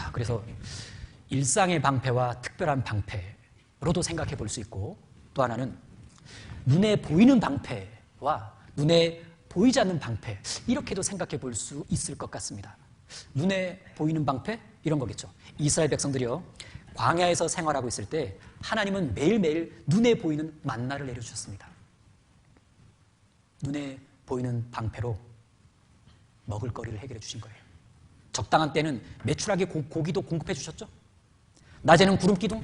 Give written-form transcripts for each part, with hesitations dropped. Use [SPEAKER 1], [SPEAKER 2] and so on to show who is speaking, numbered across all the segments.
[SPEAKER 1] 자, 그래서 일상의 방패와 특별한 방패로도 생각해 볼 수 있고, 또 하나는 눈에 보이는 방패와 눈에 보이지 않는 방패, 이렇게도 생각해 볼 수 있을 것 같습니다. 눈에 보이는 방패? 이런 거겠죠. 이스라엘 백성들이요, 광야에서 생활하고 있을 때 하나님은 매일매일 눈에 보이는 만나를 내려주셨습니다. 눈에 보이는 방패로 먹을거리를 해결해 주신 거예요. 적당한 때는 매출하게 고기도 공급해 주셨죠. 낮에는 구름기둥,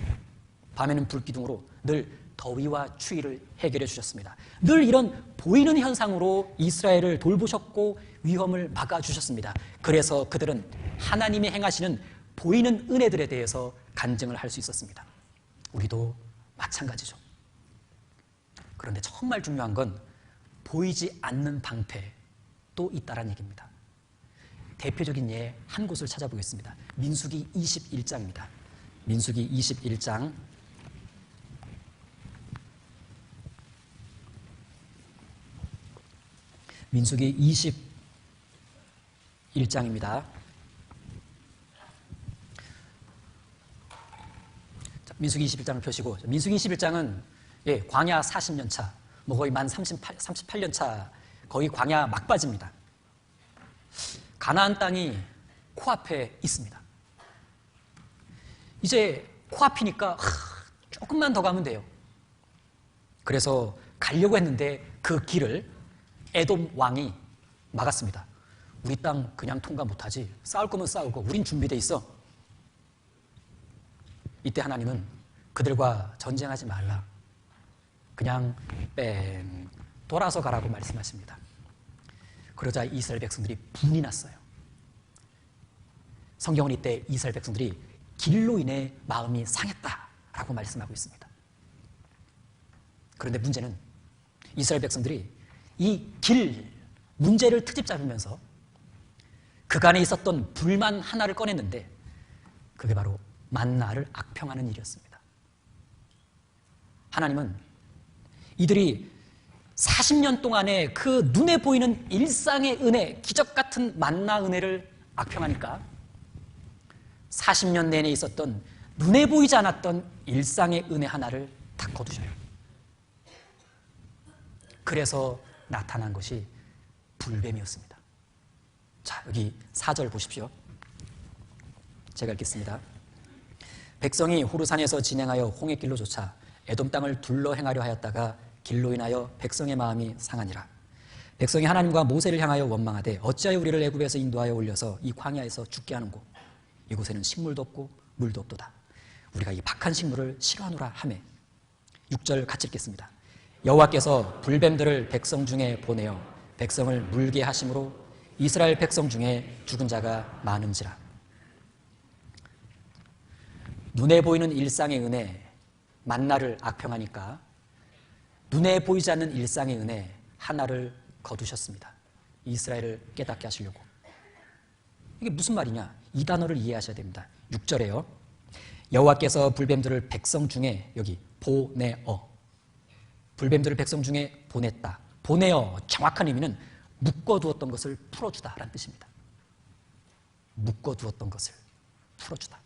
[SPEAKER 1] 밤에는 불기둥으로 늘 더위와 추위를 해결해 주셨습니다. 늘 이런 보이는 현상으로 이스라엘을 돌보셨고 위험을 막아주셨습니다. 그래서 그들은 하나님이 행하시는 보이는 은혜들에 대해서 간증을 할 수 있었습니다. 우리도 마찬가지죠. 그런데 정말 중요한 건 보이지 않는 방패도 있다는 얘기입니다. 대표적인 예 한 곳을 찾아보겠습니다. 민수기 21장입니다. 민수기 21장 민수기 21장입니다. 민수기 21장을 펴시고, 민수기 21장은 광야 40년 차, 거의 만 38년 차, 거의 광야 막바지입니다. 가나안 땅이 코앞에 있습니다. 이제 코앞이니까 조금만 더 가면 돼요. 그래서 가려고 했는데 그 길을 에돔 왕이 막았습니다. 우리 땅 그냥 통과 못하지. 싸울 거면 싸우고 우린 준비돼 있어. 이때 하나님은 그들과 전쟁하지 말라. 그냥 뺑 돌아서 가라고 말씀하십니다. 그러자 이스라엘 백성들이 분이 났어요. 성경은 이때 이스라엘 백성들이 길로 인해 마음이 상했다라고 말씀하고 있습니다. 그런데 문제는 이스라엘 백성들이 이 길 문제를 트집 잡으면서 그간에 있었던 불만 하나를 꺼냈는데 그게 바로 만나를 악평하는 일이었습니다. 하나님은 이들이 40년 동안의 그 눈에 보이는 일상의 은혜, 기적 같은 만나 은혜를 악평하니까 40년 내내 있었던 눈에 보이지 않았던 일상의 은혜 하나를 다 거두셔요. 그래서 나타난 것이 불뱀이었습니다. 자, 여기 4절 보십시오. 제가 읽겠습니다. 백성이 호르산에서 진행하여 홍해길로 쫓아 에돔 땅을 둘러 행하려 하였다가 길로 인하여 백성의 마음이 상하니라. 백성이 하나님과 모세를 향하여 원망하되 어찌하여 우리를 애굽에서 인도하여 올려서 이 광야에서 죽게 하는고 이곳에는 식물도 없고 물도 없도다. 우리가 이 박한 식물을 싫어하노라 하매. 6절 같이 읽겠습니다. 여호와께서 불뱀들을 백성 중에 보내어 백성을 물게 하심으로 이스라엘 백성 중에 죽은 자가 많은지라. 눈에 보이는 일상의 은혜, 만나를 악평하니까 눈에 보이지 않는 일상의 은혜 하나를 거두셨습니다. 이스라엘을 깨닫게 하시려고. 이게 무슨 말이냐? 이 단어를 이해하셔야 됩니다. 6절에요. 여호와께서 불뱀들을 백성 중에, 여기 보내어, 불뱀들을 백성 중에 보냈다. 보내어, 정확한 의미는 묶어두었던 것을 풀어주다라는 뜻입니다. 묶어두었던 것을 풀어주다.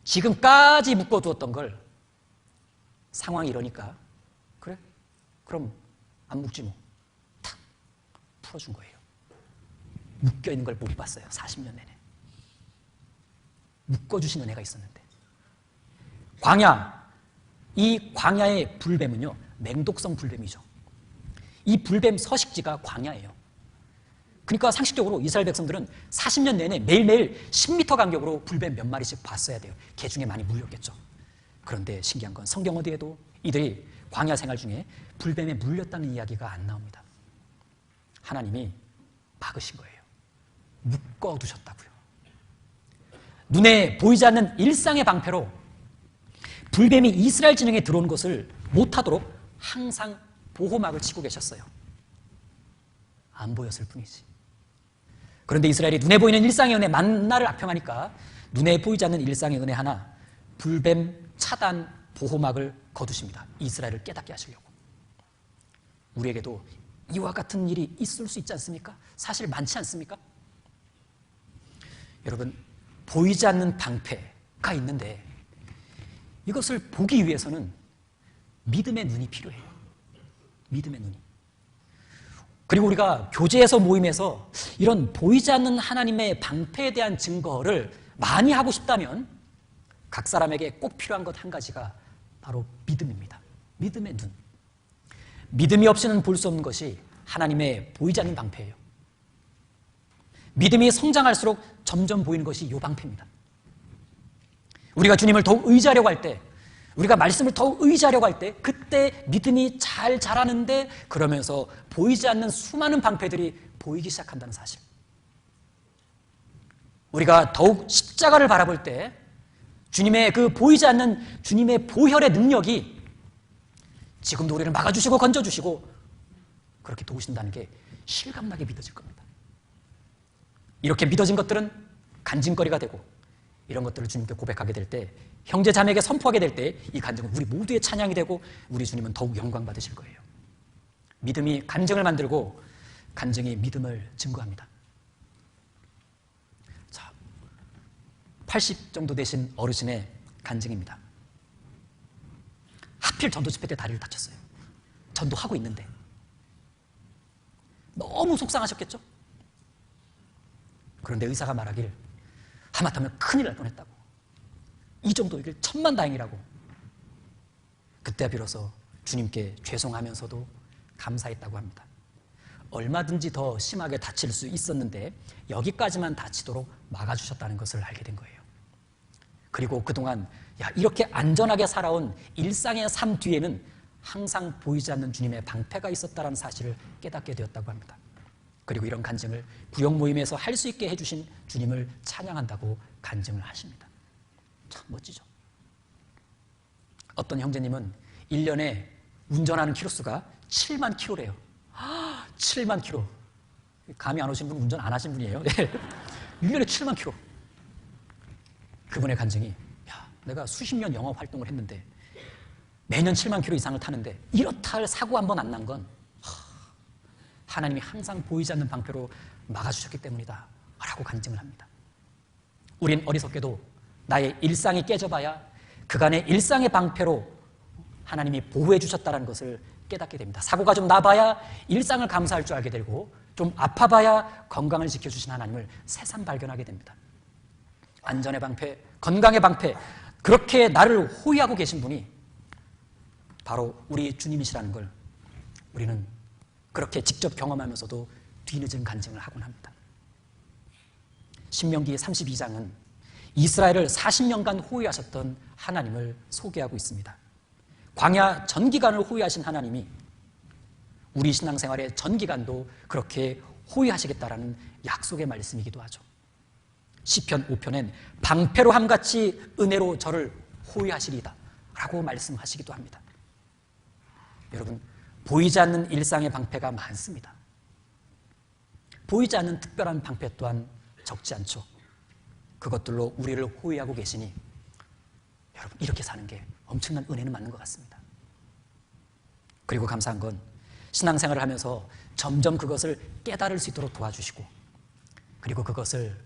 [SPEAKER 1] 지금까지 묶어두었던 걸 상황이 이러니까 그래? 그럼 안 묶지 뭐. 탁 풀어준 거예요. 묶여있는 걸 못 봤어요. 40년 내내. 묶어주신 은혜가 있었는데. 광야, 이 광야의 불뱀은요, 맹독성 불뱀이죠. 이 불뱀 서식지가 광야예요. 그러니까 상식적으로 이스라엘 백성들은 40년 내내 매일매일 10m 간격으로 불뱀 몇 마리씩 봤어야 돼요. 개 중에 많이 물렸겠죠. 그런데 신기한 건 성경 어디에도 이들이 광야 생활 중에 불뱀에 물렸다는 이야기가 안 나옵니다. 하나님이 막으신 거예요. 묶어두셨다고요. 눈에 보이지 않는 일상의 방패로 불뱀이 이스라엘 진영에 들어오는 것을 못하도록 항상 보호막을 치고 계셨어요. 안 보였을 뿐이지. 그런데 이스라엘이 눈에 보이는 일상의 은혜 만나를 악평하니까 눈에 보이지 않는 일상의 은혜 하나, 불뱀 차단 보호막을 거두십니다. 이스라엘을 깨닫게 하시려고. 우리에게도 이와 같은 일이 있을 수 있지 않습니까? 사실 많지 않습니까? 여러분, 보이지 않는 방패가 있는데 이것을 보기 위해서는 믿음의 눈이 필요해요. 믿음의 눈이. 그리고 우리가 교제에서 모임에서 이런 보이지 않는 하나님의 방패에 대한 증거를 많이 하고 싶다면 각 사람에게 꼭 필요한 것 한 가지가 바로 믿음입니다. 믿음의 눈. 믿음이 없이는 볼 수 없는 것이 하나님의 보이지 않는 방패예요. 믿음이 성장할수록 점점 보이는 것이 이 방패입니다. 우리가 주님을 더욱 의지하려고 할 때, 우리가 말씀을 더욱 의지하려고 할 때, 그때 믿음이 잘 자라는데 그러면서 보이지 않는 수많은 방패들이 보이기 시작한다는 사실. 우리가 더욱 십자가를 바라볼 때 주님의 그 보이지 않는 주님의 보혈의 능력이 지금도 우리를 막아주시고 건져주시고 그렇게 도우신다는 게 실감나게 믿어질 겁니다. 이렇게 믿어진 것들은 간증거리가 되고 이런 것들을 주님께 고백하게 될 때, 형제 자매에게 선포하게 될 때 이 간증은 우리 모두의 찬양이 되고 우리 주님은 더욱 영광 받으실 거예요. 믿음이 간증을 만들고 간증이 믿음을 증거합니다. 자, 80 정도 되신 어르신의 간증입니다. 하필 전도 집회 때 다리를 다쳤어요. 전도하고 있는데 너무 속상하셨겠죠? 그런데 의사가 말하길 하마터면 큰일 날 뻔했다고, 이 정도이길 천만다행이라고. 그때 비로소 주님께 죄송하면서도 감사했다고 합니다. 얼마든지 더 심하게 다칠 수 있었는데 여기까지만 다치도록 막아주셨다는 것을 알게 된 거예요. 그리고 그동안 이렇게 안전하게 살아온 일상의 삶 뒤에는 항상 보이지 않는 주님의 방패가 있었다는 사실을 깨닫게 되었다고 합니다. 그리고 이런 간증을 구역 모임에서 할 수 있게 해주신 주님을 찬양한다고 간증을 하십니다. 참 멋지죠. 어떤 형제님은 1년에 운전하는 키로수가 7만 킬로래요. 7만 킬로. 감이 안 오신 분, 운전 안 하신 분이에요. 네. 1년에 7만 킬로. 그분의 간증이, 내가 수십 년 영업 활동을 했는데 매년 7만 킬로 이상을 타는데 이렇다 할 사고 한 번 안 난 건 하나님이 항상 보이지 않는 방패로 막아주셨기 때문이다 라고 간증을 합니다. 우린 어리석게도 나의 일상이 깨져봐야 그간의 일상의 방패로 하나님이 보호해 주셨다는 것을 깨닫게 됩니다. 사고가 좀 나봐야 일상을 감사할 줄 알게 되고, 좀 아파봐야 건강을 지켜주신 하나님을 새삼 발견하게 됩니다. 안전의 방패, 건강의 방패, 그렇게 나를 호위하고 계신 분이 바로 우리 주님이시라는 걸 우리는 그렇게 직접 경험하면서도 뒤늦은 간증을 하곤 합니다. 신명기 32장은 이스라엘을 40년간 호위하셨던 하나님을 소개하고 있습니다. 광야 전기간을 호위하신 하나님이 우리 신앙생활의 전기간도 그렇게 호위하시겠다라는 약속의 말씀이기도 하죠. 시편 5편엔 방패로 함같이 은혜로 저를 호위하시리이다 라고 말씀하시기도 합니다. 여러분, 보이지 않는 일상의 방패가 많습니다. 보이지 않는 특별한 방패 또한 적지 않죠. 그것들로 우리를 호위하고 계시니 여러분, 이렇게 사는 게 엄청난 은혜는 맞는 것 같습니다. 그리고 감사한 건 신앙생활을 하면서 점점 그것을 깨달을 수 있도록 도와주시고, 그리고 그것을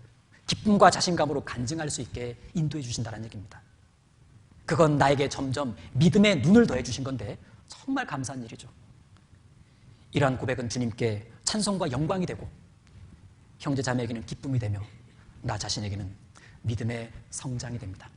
[SPEAKER 1] 기쁨과 자신감으로 간증할 수 있게 인도해 주신다는 얘기입니다. 그건 나에게 점점 믿음의 눈을 더해 주신 건데 정말 감사한 일이죠. 이러한 고백은 주님께 찬송과 영광이 되고 형제 자매에게는 기쁨이 되며 나 자신에게는 믿음의 성장이 됩니다.